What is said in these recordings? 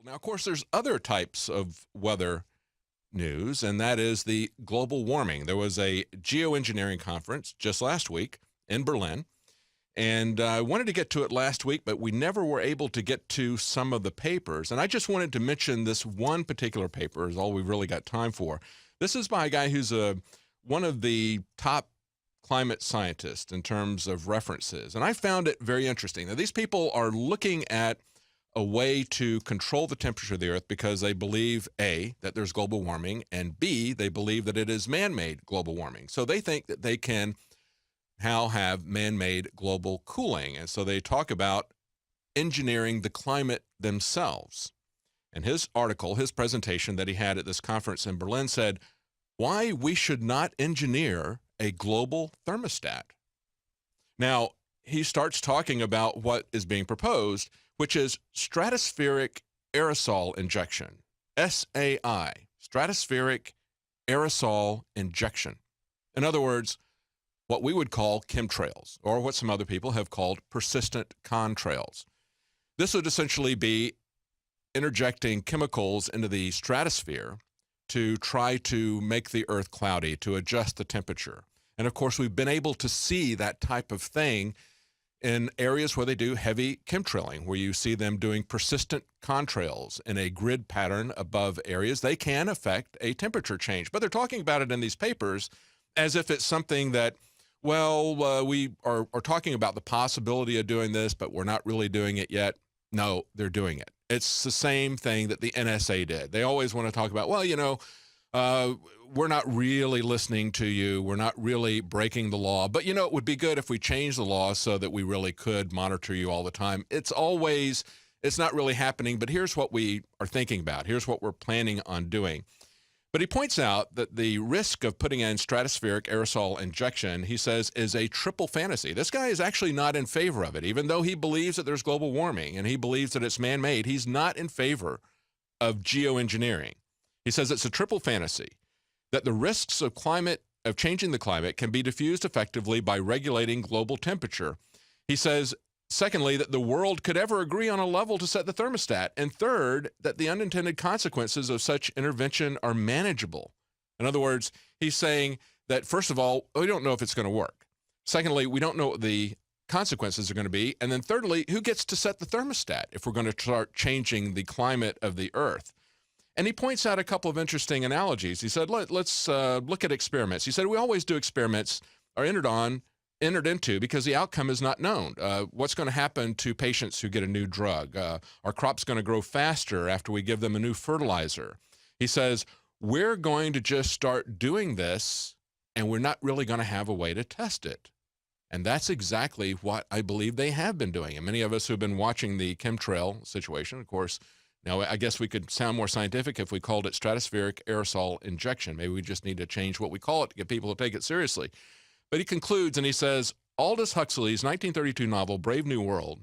Now, of course, there's other types of weather news, and that is the global warming. There was a geoengineering conference just last week in Berlin, and I wanted to get to it last week, but we never were able to get to some of the papers. And I just wanted to mention this one particular paper is all we've really got time for. This is by a guy who's one of the top climate scientists in terms of references, and I found it very interesting. Now, these people are looking at a way to control the temperature of the Earth because they believe, A, that there's global warming, and B, they believe that it is man-made global warming. So they think that they can now have man-made global cooling. And so they talk about engineering the climate themselves. And his article, his presentation that he had at this conference in Berlin said, why we should not engineer a global thermostat. Now, he starts talking about what is being proposed, which is stratospheric aerosol injection, SAI, stratospheric aerosol injection. In other words, what we would call chemtrails, or what some other people have called persistent contrails. This would essentially be interjecting chemicals into the stratosphere to try to make the Earth cloudy, to adjust the temperature. And of course, we've been able to see that type of thing in areas where they do heavy chemtrailing, where you see them doing persistent contrails in a grid pattern above areas. They can affect a temperature change, but they're talking about it in these papers as if it's something that, well, we are talking about the possibility of doing this, but we're not really doing it yet. No, they're doing it. It's the same thing that the NSA did. They always want to talk about, well, you know, we're not really listening to you. We're not really breaking the law. But, you know, it would be good if we changed the law so that we really could monitor you all the time. It's not really happening, but here's what we are thinking about. Here's what we're planning on doing. But he points out that the risk of putting in stratospheric aerosol injection, he says, is a triple fantasy. This guy is actually not in favor of it, even though he believes that there's global warming and he believes that it's man-made. He's not in favor of geoengineering. He says it's a triple fantasy, that the risks of changing the climate can be diffused effectively by regulating global temperature. He says, secondly, that the world could ever agree on a level to set the thermostat. And third, that the unintended consequences of such intervention are manageable. In other words, he's saying that, first of all, we don't know if it's going to work. Secondly, we don't know what the consequences are going to be. And then thirdly, who gets to set the thermostat if we're going to start changing the climate of the Earth? And he points out a couple of interesting analogies. He said, let's look at experiments. He said, we always do experiments are entered into because the outcome is not known. What's going to happen to patients who get a new drug? Are crops going to grow faster after we give them a new fertilizer? He says, we're going to just start doing this, and we're not really going to have a way to test it. And that's exactly what I believe they have been doing. And many of us who have been watching the chemtrail situation, of course, now I guess we could sound more scientific if we called it stratospheric aerosol injection. Maybe we just need to change what we call it to get people to take it seriously. But he concludes and he says, Aldous Huxley's 1932 novel, Brave New World,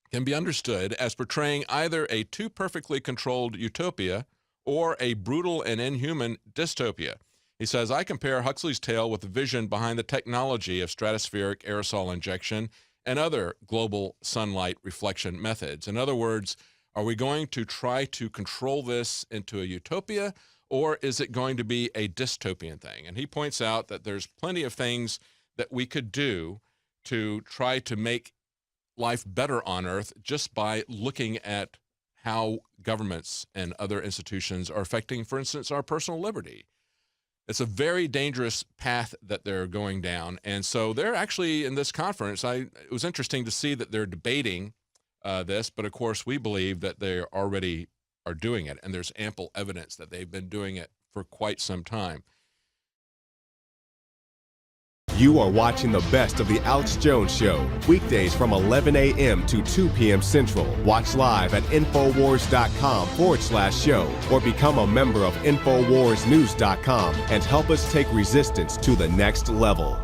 can be understood as portraying either a too perfectly controlled utopia or a brutal and inhuman dystopia. He says, I compare Huxley's tale with the vision behind the technology of stratospheric aerosol injection and other global sunlight reflection methods. In other words, are we going to try to control this into a utopia, or is it going to be a dystopian thing? And he points out that there's plenty of things that we could do to try to make life better on Earth just by looking at how governments and other institutions are affecting, for instance, our personal liberty. It's a very dangerous path that they're going down. And so they're actually in this conference, it was interesting to see that they're debating this, but of course we believe that they already are doing it, and there's ample evidence that they've been doing it for quite some time. You are watching the best of the Alex Jones Show, weekdays from 11 a.m. to 2 p.m. Central. Watch live at Infowars.com/show or become a member of InfoWarsNews.com and help us take resistance to the next level.